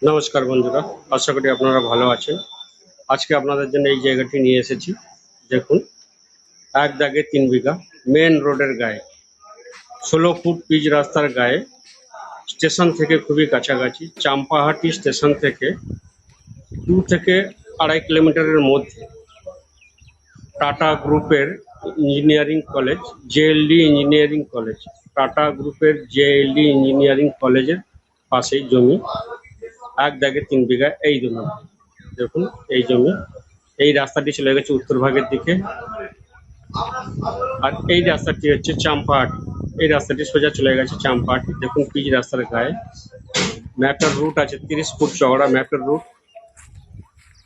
নমস্কার বন্ধুরা, আশা করি আপনারা ভালো আছেন। আজকে আপনাদের জন্য এই জায়গাটি নিয়ে এসেছি। দেখুন, এক দাগে 3 বিঘা, মেন রোডের গায়ে, 16 ফুট পিচ রাস্তার গায়ে, স্টেশন থেকে খুবই কাছাকাছি। চাম্পাহাটি স্টেশন থেকে 2 থেকে 2.5 কিলোমিটারের মধ্যে টাটা গ্রুপের engineering college, JLD engineering college, Tata গ্রুপের জেএলডি ইঞ্জিনিয়ারিং কলেজের পাশেই জমি। এক দাগে 3 বিঘা এই জমি। দেখুন এই জমি, এই রাস্তাটি চলে গেছে উত্তর ভাগের দিকে, আর এই রাস্তাটি হচ্ছে চাম্পাহাটি। এই রাস্তাটি সোজা চলে গেছে চাম্পাহাটি। দেখুন পিচ রাস্তার গায়ে ম্যাপের রুট আছে, 30 ফুট চওড়া ম্যাপের রুট,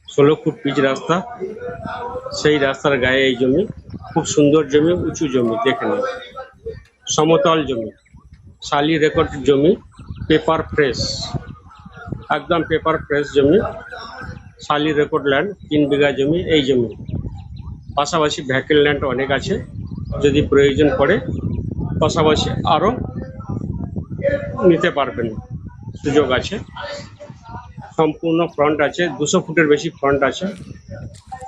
16 ফুট পিচ রাস্তা। সেই রাস্তার গায়ে এই জমি, খুব সুন্দর জমি, উঁচু জমি, দেখে নিন, সমতল জমি, শালি রেকর্ড জমি, পেপার ফ্রেশ, একদম পেপার ফ্রেশ জমি, শালি রেকর্ড ল্যান্ড। 3 বিঘা জমি এই জমি। পাশাপাশি ভ্যাকেল ল্যান্ড অনেক আছে, যদি প্রয়োজন পড়ে পাশাপাশি আরও নিতে পারবেন, সুযোগ আছে। সম্পূর্ণ ফ্রন্ট আছে, 200 ফুটের বেশি ফ্রন্ট আছে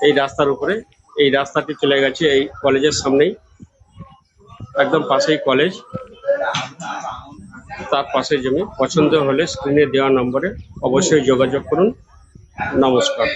এই রাস্তার উপরে। এই রাস্তাটি চলে গেছে এই কলেজের সামনেই, একদম পাশেই কলেজ, তার পাশে জমি। পছন্দ হলে স্ক্রিনে দেওয়া নম্বরে অবশ্যই যোগাযোগ করুন। নমস্কার।